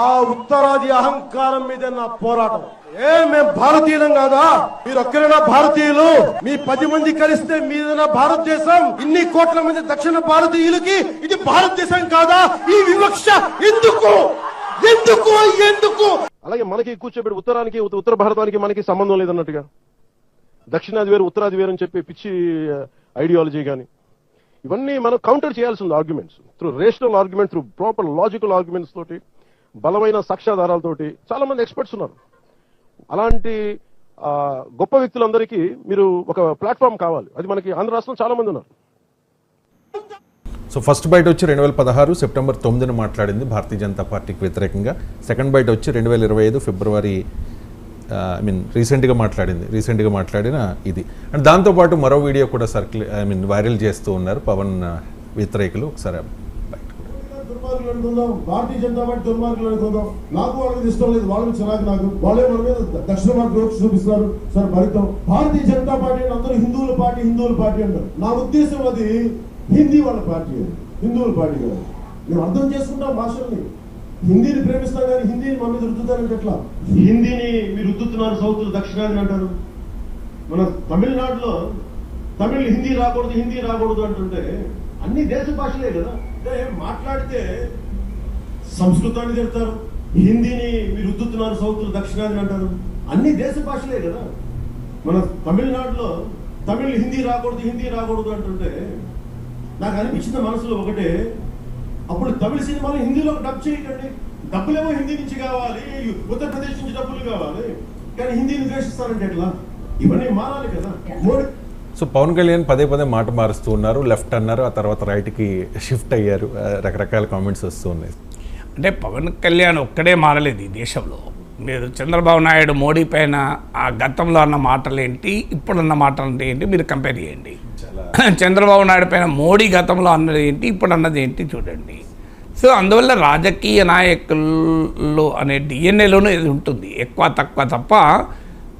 ఆ ఉత్తరాది అహంకారం మీద నా పోరాటం. మేము భారతీయులం కాదా? మీరు ఒక్కరైనా భారతీయులు? మీ 10 మంది కలిస్తే మీదైనా భారతదేశం. ఇన్ని కోట్ల మంది దక్షిణ భారతీయులకి ఇది భారతదేశం కాదా? ఈ వివక్ష ఎందుకు ఎందుకు ఎందుకు? అలాగే మనకి కూర్చోబెట్టి ఉత్తరానికి ఉత్తర భారతానికి మనకి సంబంధం లేదన్నట్టుగా, దక్షిణాది వేరు ఉత్తరాది వేరు అని చెప్పి పిచ్చి ఐడియాలజీ కానీ ఇవన్నీ మనం కౌంటర్ చేయాల్సి ఉంది. Arguments through rational argument, through proper logical arguments తోటి, బలమైన సాక్ష్యాధారాలతోటి. చాలా మంది ఎక్స్పర్ట్స్ ఉన్నారు. అలాంటి గొప్ప వ్యక్తులందరికీ మీరు ఒక ప్లాట్ఫామ్ కావాలి. అది మనకి ఆంధ్ర రాష్ట్రంలో చాలా మంది ఉన్నారు. సో ఫస్ట్ బైట్ వచ్చి 2016 సెప్టెంబర్ 9న మాట్లాడింది భారతీయ జనతా పార్టీకి వ్యతిరేకంగా. సెకండ్ బైట్ వచ్చి 2025 ఫిబ్రవరి రీసెంట్గా మాట్లాడిన ఇది. అండ్ దాంతోపాటు మరో వీడియో కూడా వైరల్ చేస్తూ ఉన్నారు పవన్ వ్యతిరేకులు. ఒకసారి దుర్మార్గులు అనుకుందాం, భారతీయ జనతా పార్టీ దుర్మార్గులు అనుకుందాం. నాకు వాళ్ళకి ఇష్టం లేదు, వాళ్ళకి చిరాకు. నాకు వాళ్ళే మన మీద దక్షిణ మార్గం చూపిస్తారు. సార్ భరితం భారతీయ జనతా పార్టీ అందరూ హిందువుల పార్టీ అంటారు. నా ఉద్దేశం అది హిందీ వాళ్ళ పార్టీ, హిందువుల పార్టీ కాదు. మేము అర్థం చేసుకుంటాం భాషల్ని. హిందీని ప్రేమిస్తాం కానీ హిందీని మా మీద రుద్దుతారంటే ఎట్లా? హిందీని మీరు రుద్దుతున్నారు, సౌత్లు దక్షిణాదిని అంటారు. మన తమిళనాడులో తమిళ్ హిందీ రాకూడదు అంటుంటే అన్ని దేశ భాషలే కదా. అంటే మాట్లాడితే సంస్కృతాన్ని తిడతారు, హిందీని మీరు రుద్దుతున్నారు, సౌత్లు దక్షిణాదిని అంటారు. అన్ని దేశ భాషలే కదా. మన తమిళనాడులో తమిళ్ హిందీ రాకూడదు అంటుంటే నాకు అనిపించిన మనసులో ఒకటే, అప్పుడు తమిళ సినిమాలు హిందీలో డబ్ చేయకండి. డబ్బులేమో హిందీ నుంచి కావాలి, ఉత్తరప్రదేశ్ నుంచి డబ్బులు కావాలి, కానీ హిందీని ద్వేషిస్తారంటే ఎట్లా? ఇవన్నీ మారాలి కదా. సో పవన్ కళ్యాణ్ పదే మాట మారుస్తూ ఉన్నారు. లెఫ్ట్ అన్నారు, ఆ తర్వాత రైట్కి షిఫ్ట్ అయ్యారు. రకరకాల కామెంట్స్ వస్తూ ఉన్నాయి. అంటే పవన్ కళ్యాణ్ ఒక్కడే మారలేదు ఈ దేశంలో. మీరు చంద్రబాబు నాయుడు మోడీ పైన ఆ గతంలో అన్న మాటలు ఏంటి, ఇప్పుడున్న మాటలు ఏంటి మీరు కంపేర్ చేయండి. చంద్రబాబు నాయుడు పైన మోడీ గతంలో అన్నది ఏంటి, ఇప్పుడు అన్నది ఏంటి చూడండి. సో అందువల్ల రాజకీయ నాయకులు అనే డిఎన్ఏలోనూ ఇది ఉంటుంది, ఎక్కువ తక్కువ తప్ప.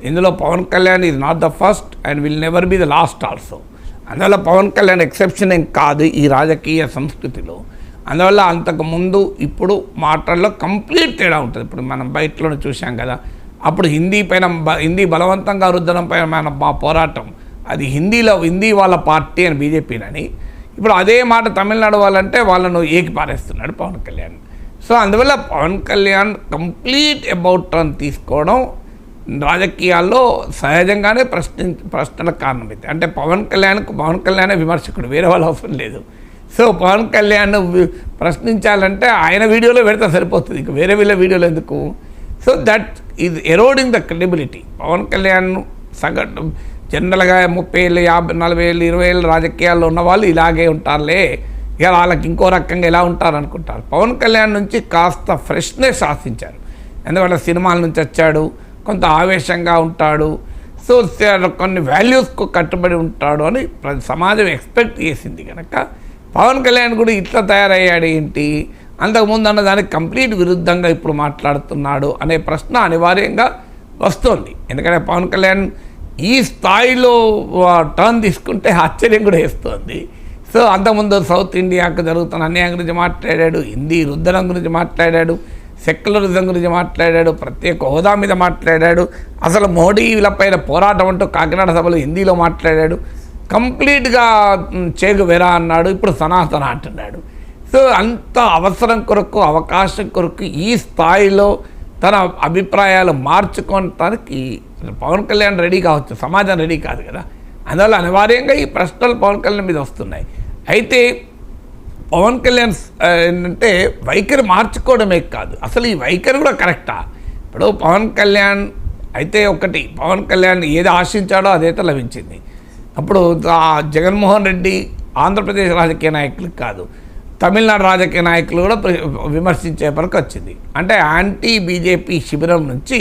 ఇందులో Pawan Kalyan is not the first and will never be the last also. అందువల్ల పవన్ కళ్యాణ్ ఎక్సెప్షన్ ఏం కాదు ఈ రాజకీయ సంస్కృతిలో. అందువల్ల అంతకుముందు ఇప్పుడు మాటల్లో కంప్లీట్ తేడా ఉంటుంది. ఇప్పుడు మనం బయటలోనే చూసాం కదా, అప్పుడు హిందీ బలవంతంగా రుద్దడం పైన మా పోరాటం అది హిందీ వాళ్ళ పార్టీ అని బీజేపీనని. ఇప్పుడు అదే మాట తమిళనాడు వాళ్ళంటే వాళ్ళను ఏకి పారేస్తున్నాడు పవన్ కళ్యాణ్. సో అందువల్ల Pawan Kalyan complete about turn తీసుకోవడం రాజకీయాల్లో సహజంగానే ప్రశ్నలకు కారణమైంది. అంటే పవన్ కళ్యాణే విమర్శకుడు, వేరే వాళ్ళ అవసరం లేదు. సో పవన్ కళ్యాణ్ ప్రశ్నించాలంటే ఆయన వీడియోలో పెడితే సరిపోతుంది, ఇంక వేరే వీడియోలో ఎందుకు? So that is eroding the credibility. Pawan Kalyan సగటు జనరల్గా 30 ఏళ్ళు 50 40 ఏళ్ళు 20 ఏళ్ళు రాజకీయాల్లో ఉన్నవాళ్ళు ఇలాగే ఉంటారులే, ఇక వాళ్ళకి ఇంకో రకంగా ఎలా ఉంటారు అనుకుంటారు. పవన్ కళ్యాణ్ నుంచి కాస్త ఫ్రెష్నెస్ ఆశించారు. ఎందుకంటే సినిమాల నుంచి వచ్చాడు, కొంత ఆవేశంగా ఉంటాడు, సో కొన్ని వాల్యూస్కు కట్టుబడి ఉంటాడు అని సమాజం ఎక్స్పెక్ట్ చేసింది. కనుక పవన్ కళ్యాణ్ కూడా ఇట్లా తయారయ్యాడు ఏంటి, అంతకుముందు అన్న దానికి కంప్లీట్ విరుద్ధంగా ఇప్పుడు మాట్లాడుతున్నాడు అనే ప్రశ్న అనివార్యంగా వస్తుంది. ఎందుకంటే పవన్ కళ్యాణ్ ఈ స్థాయిలో టర్న్ తీసుకుంటే ఆశ్చర్యం కూడా వేస్తుంది. సో అంతకుముందు సౌత్ ఇండియాకు జరుగుతున్న అన్యాయం గురించి మాట్లాడాడు, హిందీ రుద్దడం గురించి మాట్లాడాడు, సెక్యులరిజం గురించి మాట్లాడాడు, ప్రత్యేక హోదా మీద మాట్లాడాడు, అసలు మోడీలపైన పోరాటం అంటూ కాకినాడ సభలో హిందీలో మాట్లాడాడు, కంప్లీట్గా చేగు వెరా అన్నాడు, ఇప్పుడు సనాతన అంటున్నాడు. సో అంత అవసరం కొరకు అవకాశం కొరకు ఈ స్థాయిలో తన అభిప్రాయాలు మార్చుకోవటానికి పవన్ కళ్యాణ్ రెడీ కావచ్చు, సమాజం రెడీ కాదు కదా. అందువల్ల అనివార్యంగా ఈ ప్రశ్నలు పవన్ కళ్యాణ్ మీద వస్తున్నాయి. అయితే పవన్ కళ్యాణ్ ఏంటంటే వైఖరి మార్చుకోవడమే కాదు, అసలు ఈ వైఖరి కూడా కరెక్టా? ఇప్పుడు పవన్ కళ్యాణ్ అయితే పవన్ కళ్యాణ్ ఏది ఆశించాడో అదైతే లభించింది. అప్పుడు జగన్మోహన్ రెడ్డి ఆంధ్రప్రదేశ్ రాజకీయ నాయకులకు కాదు, తమిళనాడు రాజకీయ నాయకులు కూడా విమర్శించే వరకు వచ్చింది. అంటే యాంటీ బీజేపీ శిబిరం నుంచి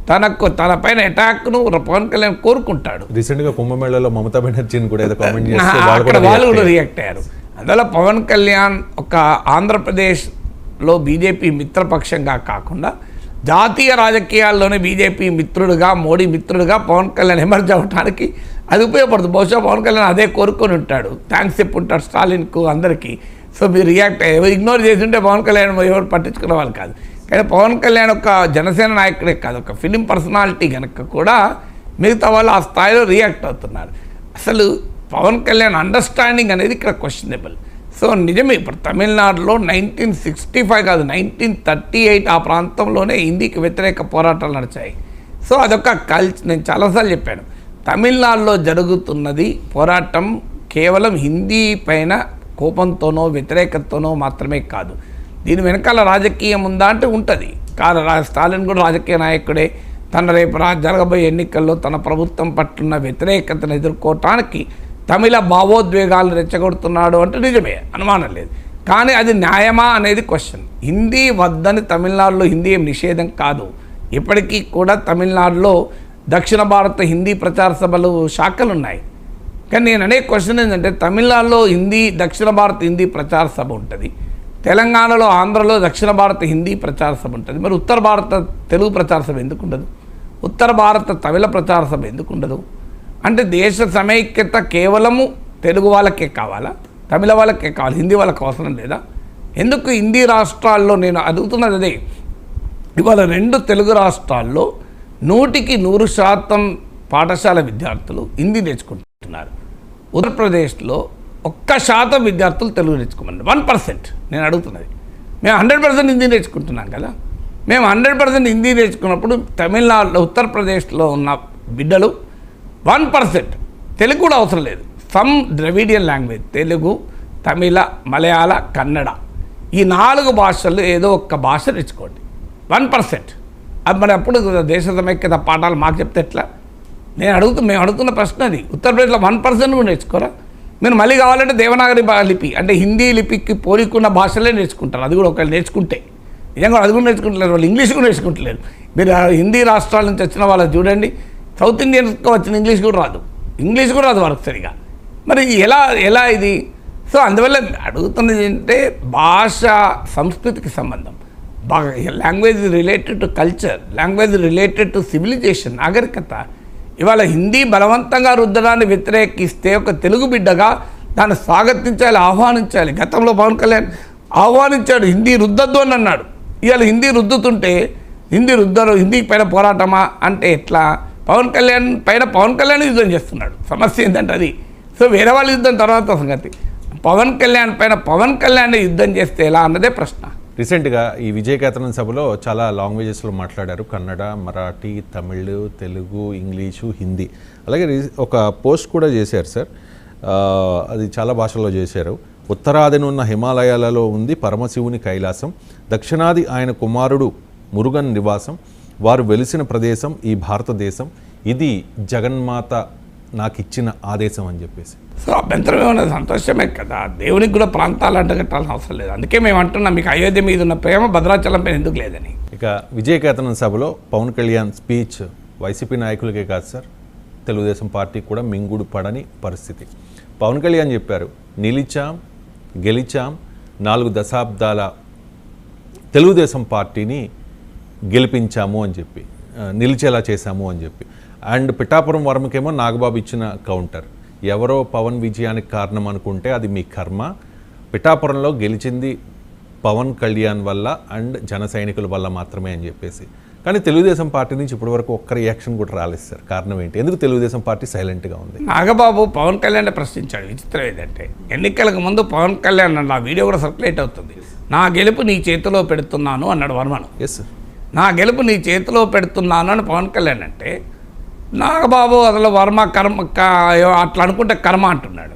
తన పైన అటాక్ను పవన్ కళ్యాణ్ కోరుకుంటాడు. రీసెంట్గా కుంభమేళలో మమతా బెనర్జీని కూడా ఏదో కామెంట్ అక్కడ వాళ్ళు కూడా రియాక్ట్ అయ్యారు. అందువల్ల పవన్ కళ్యాణ్ ఒక ఆంధ్రప్రదేశ్లో బీజేపీ మిత్రపక్షంగా కాకుండా జాతీయ రాజకీయాల్లోనే బీజేపీ మిత్రుడుగా, మోడీ మిత్రుడుగా పవన్ కళ్యాణ్ ఎమర్జ్ అవ్వడానికి అది ఉపయోగపడుతుంది. బహుశా పవన్ కళ్యాణ్ అదే కోరుకొని ఉంటాడు, థ్యాంక్స్ చెప్పి ఉంటాడు స్టాలిన్కు అందరికీ. సో మీరు రియాక్ట్ ఇగ్నోర్ చేసి ఉంటే పవన్ కళ్యాణ్ ఎవరు పట్టించుకునే వాళ్ళు కాదు. కానీ పవన్ కళ్యాణ్ ఒక జనసేన నాయకుడే కాదు, ఒక ఫిలిం పర్సనాలిటీ కనుక కూడా మిగతా వాళ్ళు ఆ స్థాయిలో రియాక్ట్ అవుతున్నారు. అసలు పవన్ కళ్యాణ్ అండర్స్టాండింగ్ అనేది ఇక్కడ క్వశ్చనబుల్. సో నిజమే, ఇప్పుడు తమిళనాడులో 1965 కాదు 1938 ఆ ప్రాంతంలోనే హిందీకి వ్యతిరేక పోరాటాలు నడిచాయి. సో అదొక నేను చాలాసార్లు చెప్పాను, తమిళనాడులో జరుగుతున్నది పోరాటం కేవలం హిందీ పైన కోపంతోనో వ్యతిరేకతతోనో మాత్రమే కాదు. దీని వెనకాల రాజకీయం ఉందా అంటే ఉంటుంది. స్టాలిన్ కూడా రాజకీయ నాయకుడే. తన రేపు జరగబోయే ఎన్నికల్లో తన ప్రభుత్వం పట్ల వ్యతిరేకతను ఎదుర్కోవటానికి తమిళ భావోద్వేగాలను రెచ్చగొడుతున్నాడు అంటే నిజమే, అనుమానం లేదు. కానీ అది న్యాయమా అనేది క్వశ్చన్. హిందీ వద్దని తమిళనాడులో హిందీ ఏం నిషేధం కాదు. ఇప్పటికీ కూడా తమిళనాడులో దక్షిణ భారత హిందీ ప్రచార సభలు శాఖలు ఉన్నాయి. కానీ నేను అనే క్వశ్చన్ ఏంటంటే, తమిళనాడులో దక్షిణ భారత హిందీ ప్రచార సభ ఉంటుంది, తెలంగాణలో ఆంధ్రలో దక్షిణ భారత హిందీ ప్రచార సభ ఉంటుంది. మరి ఉత్తర భారత తెలుగు ప్రచార సభ ఎందుకు ఉండదు? ఉత్తర భారత తమిళ ప్రచార సభ ఎందుకు ఉండదు? అంటే దేశ సమైక్యత కేవలము తెలుగు వాళ్ళకే కావాలా, తమిళ వాళ్ళకే కావాలి, హిందీ వాళ్ళకి అవసరం లేదా? ఎందుకు హిందీ రాష్ట్రాల్లో, నేను అడుగుతున్నది అదే, ఇవాళ 2 తెలుగు రాష్ట్రాల్లో 100% పాఠశాల విద్యార్థులు హిందీ నేర్చుకుంటున్నారు. ఉత్తరప్రదేశ్లో 1% విద్యార్థులు తెలుగు నేర్చుకోమన్నారు. 1%. నేను అడుగుతున్నది, మేము 100% హిందీ నేర్చుకుంటున్నాం కదా. మేము 100% హిందీ నేర్చుకున్నప్పుడు తమిళనాడులో ఉత్తరప్రదేశ్లో ఉన్న బిడ్డలు 1% తెలుగు కూడా అవసరం లేదు. సమ్ ద్రవిడియన్ లాంగ్వేజ్, తెలుగు, తమిళ, మలయాళ, కన్నడ, ఈ 4 భాషల్లో ఏదో ఒక్క భాష నేర్చుకోండి. 1%. అది మరి అప్పుడు దేశ సమైక్యత పాఠాలు మాకు చెప్తే ఎట్లా? మేము అడుగుతున్న ప్రశ్న అది. ఉత్తరప్రదేశ్లో 1% కూడా నేర్చుకోరా? మీరు మళ్ళీ కావాలంటే దేవనాగరి లిపి అంటే హిందీ లిపికి పోలికున్న భాషలే నేర్చుకుంటారు. అది కూడా ఒకవేళ నేర్చుకుంటే, నిజంగా అది కూడా నేర్చుకుంటలేరు వాళ్ళు, ఇంగ్లీష్ కూడా నేర్చుకుంటలేరు. మీరు హిందీ రాష్ట్రాల నుంచి వచ్చిన వాళ్ళు చూడండి, సౌత్ ఇండియన్స్కి వచ్చిన ఇంగ్లీష్ కూడా రాదు వాళ్ళకి సరిగా. మరి ఎలా ఇది? సో అందువల్ల అడుగుతున్నది ఏంటంటే, భాష సంస్కృతికి సంబంధం. Language related to culture, language related to civilisation, నాగరికత. ఇవాళ హిందీ బలవంతంగా రుద్దడాన్ని వ్యతిరేకిస్తే ఒక తెలుగు బిడ్డగా దాన్ని స్వాగతించాలి, ఆహ్వానించాలి. గతంలో పవన్ కళ్యాణ్ ఆహ్వానించాడు, హిందీ రుద్దద్దు అని అన్నాడు. ఇవాళ హిందీ రుద్దుతుంటే హిందీ పైన పోరాటమా అంటే ఎట్లా? పవన్ కళ్యాణ్ యుద్ధం చేస్తున్నాడు. సమస్య ఏంటంటే అది. సో వేరే వాళ్ళ యుద్ధం తర్వాత సంగతి. పవన్ కళ్యాణ్ యుద్ధం చేస్తే ఎలా అన్నదే ప్రశ్న. రీసెంట్గా ఈ విజయకేతనం సభలో చాలా లాంగ్వేజెస్లో మాట్లాడారు. కన్నడ, మరాఠీ, తమిళ్, తెలుగు, ఇంగ్లీషు, హిందీ. అలాగే ఒక పోస్ట్ కూడా చేశారు సార్, అది చాలా భాషల్లో చేశారు. ఉత్తరాదిన ఉన్న హిమాలయాలలో ఉంది పరమశివుని కైలాసం, దక్షిణాది ఆయన కుమారుడు మురుగన్ నివాసం, వారు వెలిసిన ప్రదేశం ఈ భారతదేశం, ఇది జగన్మాత నాకు ఇచ్చిన ఆదేశం అని చెప్పేసి. సో అభ్యంతరం ఏమన్నా సంతోషమే కదా, దేవునికి కూడా ప్రాంతాలు అంటగట్టాల్సిన అవసరం లేదు. అందుకే మేము అంటున్నాం, మీకు అయోధ్య మీద ఉన్న ప్రేమ భద్రాచలం పైన ఎందుకు లేదని. ఇక విజయకేతనం సభలో పవన్ కళ్యాణ్ స్పీచ్ వైసీపీ నాయకులకే కాదు సార్, తెలుగుదేశం పార్టీ కూడా మింగుడు పడని పరిస్థితి. పవన్ కళ్యాణ్ చెప్పారు, నిలిచాం గెలిచాం 4 దశాబ్దాల తెలుగుదేశం పార్టీని గెలిపించాము అని చెప్పి, నిలిచేలా చేశాము అని చెప్పి. అండ్ పిఠాపురం వర్మకేమో నాగబాబు ఇచ్చిన కౌంటర్, ఎవరో పవన్ విజయానికి కారణం అనుకుంటే అది మీ కర్మ, పిఠాపురంలో గెలిచింది పవన్ కళ్యాణ్ వల్ల అండ్ జన సైనికుల వల్ల మాత్రమే అని చెప్పేసి. కానీ తెలుగుదేశం పార్టీ నుంచి ఇప్పటివరకు ఒక్క రియాక్షన్ కూడా రాలేదు సార్. కారణం ఏంటి? ఎందుకు తెలుగుదేశం పార్టీ సైలెంట్గా ఉంది? నాగబాబు పవన్ కళ్యాణ్ ప్రశ్నించాడు. విచిత్రం ఏంటంటే, ఎన్నికలకు ముందు పవన్ కళ్యాణ్ అన్న వీడియో కూడా సర్క్యులేట్ అవుతుంది, నా గెలుపు నీ చేతిలో పెడుతున్నాను అన్నాడు వర్మను. ఎస్ సార్, నా గెలుపు నీ చేతిలో పెడుతున్నాను అని పవన్ కళ్యాణ్ అంటే, నాగబాబు అసలు వర్మ కర్మ అట్లా అనుకుంటే కర్మ అంటున్నాడు.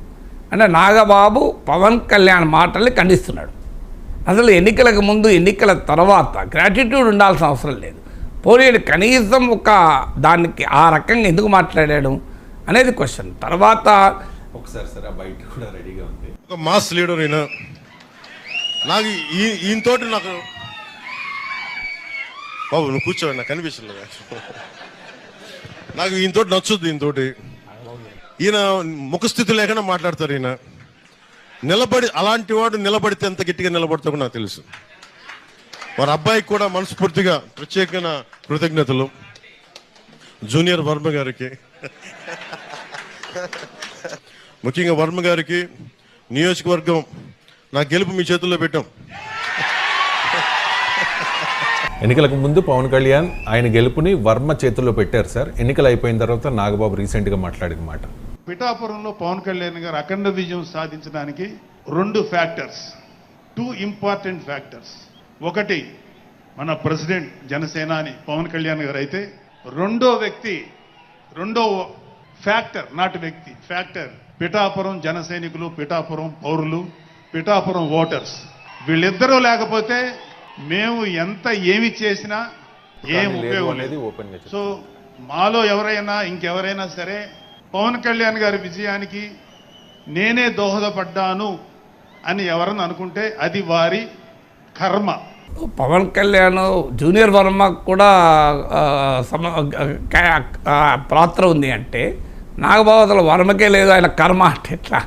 అంటే నాగబాబు పవన్ కళ్యాణ్ మాటల్ని ఖండిస్తున్నాడు. అసలు ఎన్నికలకు ముందు ఎన్నికల తర్వాత గ్రాటిట్యూడ్ ఉండాల్సిన అవసరం లేదు. పోనీ కనీసం ఒక దానికి ఆ రకంగా ఎందుకు మాట్లాడాడు అనేది క్వశ్చన్. తర్వాత ఒకసారి సార్ బయట కూడా రెడీగా ఉంది, ఒక మాస్ లీడర్ అయినా నాకు ఈయనతోటి నాకు బాబు నువ్వు కూర్చోండి, నాకు కనిపించలేదు. నాకు ఈయనతోటి నచ్చుద్ది. ఈయన ముఖస్థితి లేకుండా మాట్లాడతారు. ఈయన అలాంటి వాడు నిలబడితే ఎంత గట్టిగా నిలబడతాడో నాకు తెలుసు. వారి అబ్బాయికి కూడా మనస్ఫూర్తిగా ప్రత్యేకమైన కృతజ్ఞతలు. జూనియర్ వర్మ గారికి, ముఖ్యంగా వర్మ గారికి, నియోజకవర్గం నా గెలుపు మీ చేతుల్లో పెట్టాం. ఎన్నికలకు ముందు పవన్ కళ్యాణ్ ఆయన గెలుపుని వర్మ చేతుల్లో పెట్టారు సార్. ఎన్నికలు అయిపోయిన తర్వాత నాగబాబు రీసెంట్గా మాట్లాడిన మాట. పిఠాపురంలో పవన్ కళ్యాణ్ గారు అఖండ విజయం సాధించడానికి 2 ఫ్యాక్టర్స్, 2 ఇంపార్టెంట్ ఫ్యాక్టర్స్. ఒకటి మన ప్రెసిడెంట్ జనసేనాని పవన్ కళ్యాణ్ గారు అయితే, రెండో ఫ్యాక్టర్, నాటి వ్యక్తి ఫ్యాక్టర్ పిఠాపురం జన సైనికులు, పిఠాపురం పౌరులు, పిఠాపురం ఓటర్స్. వీళ్ళిద్దరూ లేకపోతే మేము ఏమి చేసినా ఏం ఉపయోగం లేదు. సో మాలో ఇంకెవరైనా సరే పవన్ కళ్యాణ్ గారి విజయానికి నేనే దోహదపడ్డాను అని ఎవరన్నా అనుకుంటే అది వారి కర్మ. పవన్ కళ్యాణ్ జూనియర్ వర్మ కూడా పాత్ర ఉంది అంటే నాగబాబు అసలు వర్మకే లేదు, ఆయన కర్మ అంటే ఎట్లా?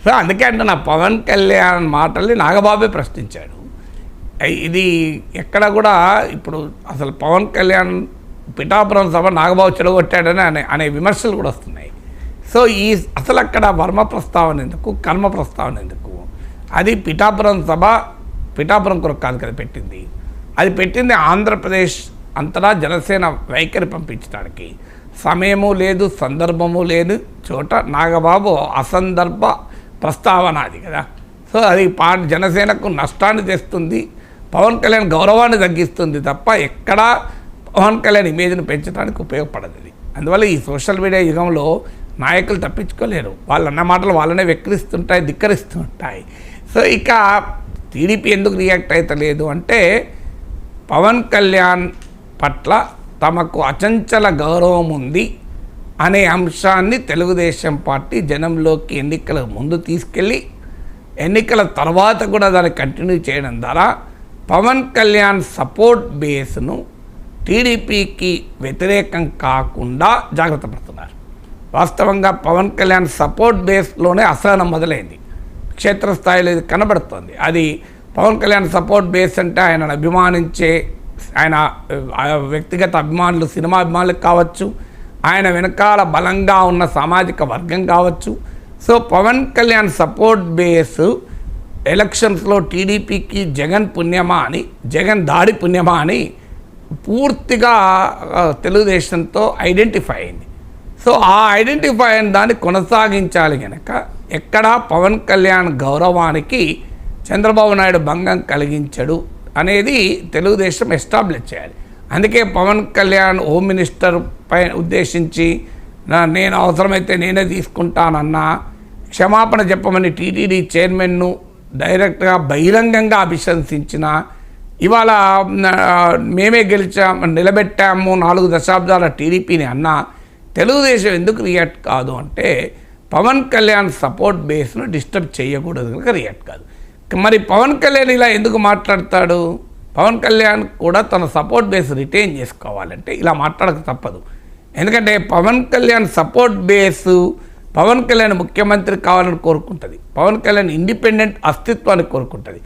సో అందుకే అంటే నా పవన్ కళ్యాణ్ మాటల్ని నాగబాబే ప్రశ్నించాడు. ఇది ఎక్కడ కూడా ఇప్పుడు అసలు పవన్ కళ్యాణ్ పిఠాపురం సభ నాగబాబు చెడగొట్టాడని అనే విమర్శలు కూడా వస్తున్నాయి. సో అసలు అక్కడ వర్మ ప్రస్తావన ఎందుకు, కర్మ ప్రస్తావన ఎందుకు? అది పిఠాపురం సభ పిఠాపురం కొరకు కాదు కదా పెట్టింది, అది పెట్టింది ఆంధ్రప్రదేశ్ అంతటా జనసేన వైఖరి పంపించడానికి. సమయము లేదు, సందర్భము లేదు చోట నాగబాబు అసందర్భ ప్రస్తావన అది కదా. సో అది జనసేనకు నష్టాన్ని తెస్తుంది, పవన్ కళ్యాణ్ గౌరవాన్ని తగ్గిస్తుంది తప్ప ఎక్కడా పవన్ కళ్యాణ్ ఇమేజ్ని పెంచడానికి ఉపయోగపడదు ఇది. అందువల్ల ఈ సోషల్ మీడియా యుగంలో నాయకులు తప్పించుకోలేరు. వాళ్ళు అన్న మాటలు వాళ్ళనే వెక్కిరిస్తుంటాయి, ధిక్కరిస్తుంటాయి. సో ఇక టీడీపీ ఎందుకు రియాక్ట్ అవుతలేదు అంటే పవన్ కళ్యాణ్ పట్ల తమకు అచంచల గౌరవం ఉంది అనే అంశాన్ని తెలుగుదేశం పార్టీ జనంలోకి ఎన్నికల ముందు తీసుకెళ్ళి ఎన్నికల తర్వాత కూడా దాన్ని కంటిన్యూ చేయడం ద్వారా పవన్ కళ్యాణ్ సపోర్ట్ బేస్ను టీడీపీకి వ్యతిరేకం కాకుండా జాగ్రత్త పడుతున్నారు. వాస్తవంగా పవన్ కళ్యాణ్ సపోర్ట్ బేస్లోనే అసహనం మొదలైంది, క్షేత్రస్థాయిలో ఇది కనబడుతుంది. అది పవన్ కళ్యాణ్ సపోర్ట్ బేస్ అంటే ఆయనను అభిమానించే ఆయన వ్యక్తిగత అభిమానులు, సినిమా అభిమానులు కావచ్చు, ఆయన వెనకాల బలంగా ఉన్న సామాజిక వర్గం కావచ్చు. So Pawan Kalyan support base ఎలక్షన్స్లో టీడీపీకి జగన్ పుణ్యమా అని, జగన్ దాడి పుణ్యమా అని పూర్తిగా తెలుగుదేశంతో ఐడెంటిఫై అయింది. సో ఆ ఐడెంటిఫై అయిన దాన్ని కొనసాగించాలి కనుక ఎక్కడా పవన్ కళ్యాణ్ గౌరవానికి చంద్రబాబు నాయుడు భంగం కలిగించడు అనేది తెలుగుదేశం ఎస్టాబ్లిష్ చేయాలి. అందుకే పవన్ కళ్యాణ్ హోమ్ మినిస్టర్ పై ఉద్దేశించి నేను అవసరమైతే నేనే తీసుకుంటానన్నా, క్షమాపణ చెప్పమని టీటీడీ చైర్మన్ను డైరెక్ట్గా బహిరంగంగా అభిశంసించిన, ఇవాళ మేమే నిలబెట్టాము 4 దశాబ్దాల టీడీపీని అన్నా తెలుగుదేశం ఎందుకు రియాక్ట్ కాదు అంటే పవన్ కళ్యాణ్ సపోర్ట్ బేస్ను డిస్టర్బ్ చేయకూడదు కనుక రియాక్ట్ కాదు. మరి పవన్ కళ్యాణ్ ఇలా ఎందుకు మాట్లాడతాడు? పవన్ కళ్యాణ్ కూడా తన సపోర్ట్ బేస్ రిటైన్ చేసుకోవాలంటే ఇలా మాట్లాడక తప్పదు. ఎందుకంటే పవన్ కళ్యాణ్ సపోర్ట్ బేసు పవన్ కళ్యాణ్ ముఖ్యమంత్రి కావాలని కోరుకుంటుంది, పవన్ కళ్యాణ్ ఇండిపెండెంట్ అస్తిత్వాన్ని కోరుకుంటుంది.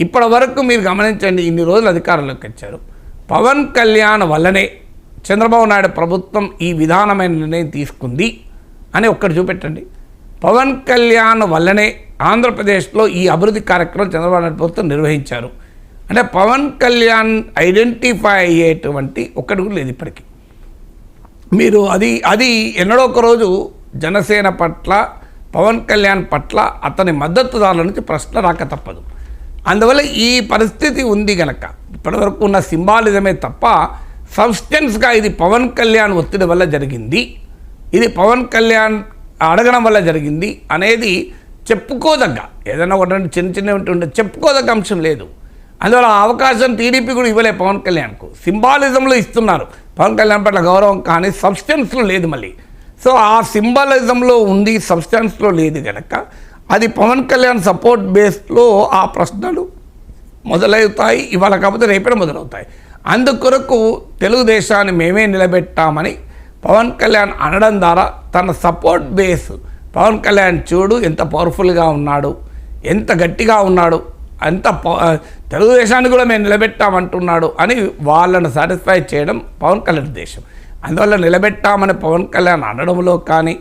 ఇప్పటి వరకు మీరు గమనించండి, ఇన్ని రోజులు అధికారంలోకి వచ్చారు, పవన్ కళ్యాణ్ వల్లనే చంద్రబాబు నాయుడు ప్రభుత్వం ఈ విధానమైన నిర్ణయం తీసుకుంది అని ఒక్కటి చూపెట్టండి. పవన్ కళ్యాణ్ వల్లనే ఆంధ్రప్రదేశ్లో ఈ అభివృద్ధి కార్యక్రమం చంద్రబాబు నాయుడు ప్రభుత్వం నిర్వహించారు అంటే పవన్ కళ్యాణ్ ఐడెంటిఫై అయ్యేటువంటి ఒక్కటి కూడా లేదు ఇప్పటికీ. మీరు అది ఎన్నడో ఒక రోజు జనసేన పట్ల, పవన్ కళ్యాణ్ పట్ల అతని మద్దతుదారుల నుంచి ప్రశ్న రాక తప్పదు. అందువల్ల ఈ పరిస్థితి ఉంది కనుక ఇప్పటివరకు ఉన్న సింబాలిజమే తప్ప సబ్స్టెన్స్గా ఇది పవన్ కళ్యాణ్ ఒత్తిడి వల్ల జరిగింది, ఇది పవన్ కళ్యాణ్ అడగడం వల్ల జరిగింది అనేది చెప్పుకోదగ్గ, ఏదైనా ఒకటి చిన్న ఉంటుండే చెప్పుకోదగ్గ అంశం లేదు. అందువల్ల ఆ అవకాశం టీడీపీ కూడా ఇవ్వలే పవన్ కళ్యాణ్కు. సింబాలిజంలో ఇస్తున్నారు పవన్ కళ్యాణ్ పట్ల గౌరవం, కానీ సబ్స్టెన్స్లో లేదు మళ్ళీ. సో ఆ సింబాలిజంలో ఉంది, సబ్స్టెన్స్లో లేదు కనుక అది పవన్ కళ్యాణ్ సపోర్ట్ బేస్లో ఆ ప్రశ్నలు మొదలవుతాయి. ఇవాళ కాకపోతే రేపే మొదలవుతాయి. అందుకొరకు తెలుగుదేశాన్ని మేమే నిలబెట్టామని పవన్ కళ్యాణ్ అనడం ద్వారా తన సపోర్ట్ బేస్, పవన్ కళ్యాణ్ చూడు ఎంత పవర్ఫుల్గా ఉన్నాడు, ఎంత గట్టిగా ఉన్నాడు, తెలుగుదేశాన్ని కూడా మేము నిలబెట్టామంటున్నాడు అని వాళ్ళను సాటిస్ఫై చేయడం పవన్ కళ్యాణ్ ఉద్దేశం. అందువల్ల నిలబెట్టామని పవన్ కళ్యాణ్ అనడంలో కానీ,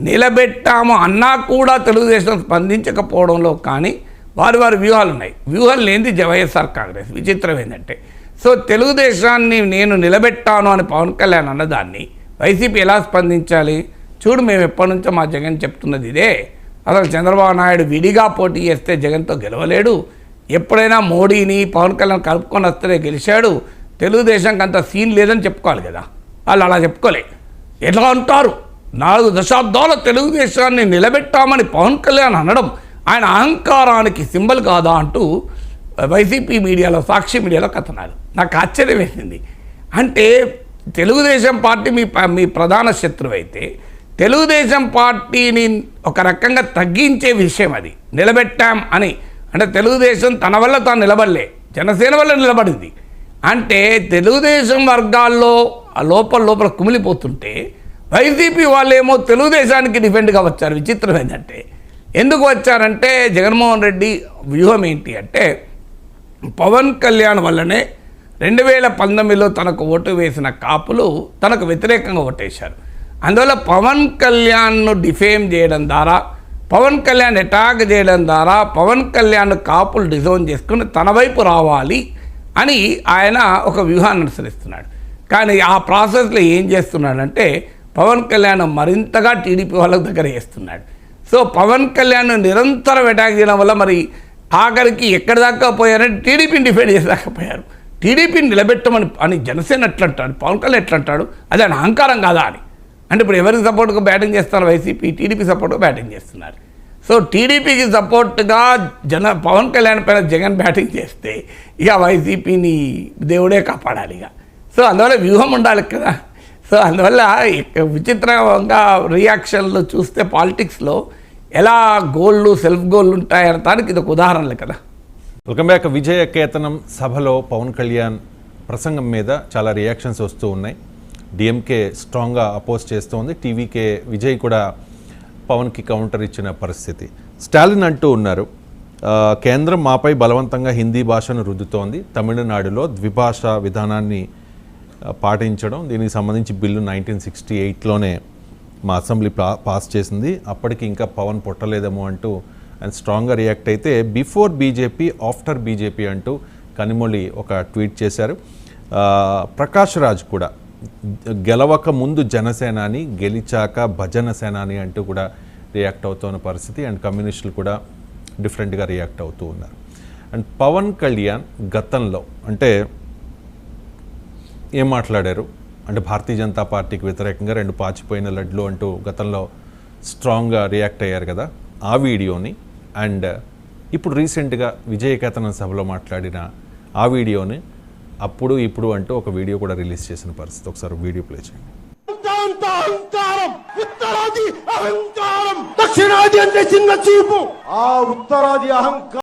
నిలబెట్టాము అన్నా కూడా తెలుగుదేశం స్పందించకపోవడంలో కానీ వారి వ్యూహాలు ఉన్నాయి. వ్యూహాలు లేనిది వైఎస్ఆర్ కాంగ్రెస్. విచిత్రం ఏంటంటే సో తెలుగుదేశాన్ని నేను నిలబెట్టాను అని పవన్ కళ్యాణ్ అన్నదాన్ని వైసీపీ ఎలా స్పందించాలి? చూడు, మేము ఎప్పటి నుంచో మా జగన్ చెప్తున్నది ఇదే. అసలు చంద్రబాబు నాయుడు విడిగా పోటీ చేస్తే జగన్తో గెలవలేడు. ఎప్పుడైనా మోడీని పవన్ కళ్యాణ్ కలుపుకొని వస్తేనే గెలిచాడు. తెలుగుదేశంకి అంత సీన్ లేదని చెప్పుకోవాలి కదా. వాళ్ళు అలా చెప్పుకోలే. ఎట్లా అంటారు? 4 దశాబ్దాల తెలుగుదేశాన్ని నిలబెట్టామని పవన్ కళ్యాణ్ అనడం ఆయన అహంకారానికి సింబల్ కాదా అంటూ వైసీపీ మీడియాలో, సాక్షి మీడియాలో కథనాలు. నాకు ఆశ్చర్యం వేసింది. అంటే తెలుగుదేశం పార్టీ మీ ప్రధాన శత్రువు అయితే తెలుగుదేశం పార్టీని ఒక రకంగా తగ్గించే విషయం అది. నిలబెట్టాం అని అంటే తెలుగుదేశం తన వల్ల తాను నిలబడలే, జనసేన వల్ల నిలబడింది. అంటే తెలుగుదేశం వర్గాల్లో లోపల కుమిలిపోతుంటే వైసీపీ వాళ్ళేమో తెలుగుదేశానికి డిఫెండ్గా వచ్చారు. విచిత్రం ఏంటంటే, ఎందుకు వచ్చారంటే జగన్మోహన్ రెడ్డి వ్యూహం ఏంటి అంటే పవన్ కళ్యాణ్ వల్లనే 2019లో తనకు ఓటు వేసిన కాపులు తనకు వ్యతిరేకంగా ఓటేశారు. అందువల్ల పవన్ కళ్యాణ్ను డిఫేమ్ చేయడం ద్వారా, పవన్ కళ్యాణ్ అటాక్ చేయడం ద్వారా పవన్ కళ్యాణ్ కాపులు డిజోన్ చేసుకుని తన వైపు రావాలి అని ఆయన ఒక వ్యూహాన్ని అనుసరిస్తున్నాడు. కానీ ఆ ప్రాసెస్లో ఏం చేస్తున్నాడంటే పవన్ కళ్యాణ్ మరింతగా టీడీపీ వాళ్ళ దగ్గర చేస్తున్నాడు. సో పవన్ కళ్యాణ్ నిరంతరం అటాక్ చేయడం వల్ల మరి ఆఖరికి ఎక్కడి దాకా పోయారంటే టీడీపీని డిఫెండ్ చేసేదాకపోయారు. టీడీపీని నిలబెట్టమని జనసేన ఎట్లంటాడు, పవన్ కళ్యాణ్ ఎట్లంటాడు? అది ఆయన అహంకారం కాదా అని. అంటే ఇప్పుడు ఎవరికి సపోర్ట్గా బ్యాటింగ్ చేస్తున్నారు? వైసీపీ టీడీపీ సపోర్ట్గా బ్యాటింగ్ చేస్తున్నారు. సో టీడీపీకి సపోర్ట్గా పవన్ కళ్యాణ్ పైన జగన్ బ్యాటింగ్ చేస్తే ఇక వైసీపీని దేవుడే కాపాడాలి ఇక. సో అందువల్ల వ్యూహం ఉండాలి కదా. సో అందువల్ల విచిత్రంగా రియాక్షన్లు చూస్తే పాలిటిక్స్లో ఎలా గోళ్ళు, సెల్ఫ్ గోళ్ళు ఉంటాయనడానికి ఇది ఒక ఉదాహరణలే కదా. Welcome back. విజయ కేతనం సభలో పవన్ కళ్యాణ్ ప్రసంగం మీద చాలా రియాక్షన్స్ వస్తూ ఉన్నాయి. డిఎంకే స్ట్రాంగ్గా అపోజ్ చేస్తోంది. టీవీకే విజయ్ కూడా పవన్కి కౌంటర్ ఇచ్చిన పరిస్థితి. స్టాలిన్ అంటూ ఉన్నారు, కేంద్రం మాపై బలవంతంగా హిందీ భాషను రుద్దుతోంది. తమిళనాడులో ద్విభాషా విధానాన్ని పాటించడం, దీనికి సంబంధించి బిల్లు 1968లోనే మా అసెంబ్లీ పాస్ చేసింది. అప్పటికి ఇంకా పవన్ పుట్టలేదేమో అంటూ ఆయన స్ట్రాంగ్గా రియాక్ట్ అయితే, బిఫోర్ బీజేపీ ఆఫ్టర్ బీజేపీ అంటూ కనిమొళి ఒక ట్వీట్ చేశారు. ప్రకాష్ రాజ్ కూడా గెలవక ముందు జనసేనాని, గెలిచాక భజన సేనాని అంటూ కూడా రియాక్ట్ అవుతున్న పరిస్థితి. అండ్ కమ్యూనిస్టులు కూడా డిఫరెంట్గా రియాక్ట్ అవుతూ ఉన్నారు. అండ్ పవన్ కళ్యాణ్ గతంలో అంటే ఏం మాట్లాడారు అంటే భారతీయ జనతా పార్టీకి వ్యతిరేకంగా 2 పాచిపోయిన లడ్లు అంటూ గతంలో స్ట్రాంగ్గా రియాక్ట్ అయ్యారు కదా. ఆ వీడియోని అండ్ ఇప్పుడు రీసెంట్గా విజయకేతనం సభలో మాట్లాడిన ఆ వీడియోని అప్పుడు ఇప్పుడు అంటూ ఒక వీడియో కూడా రిలీజ్ చేసిన పరిస్థితి. ఒకసారి వీడియో ప్లే చేయండి. దక్షిణాది అంటే చిన్న చూపు, ఆ ఉత్తరాది అహంకారం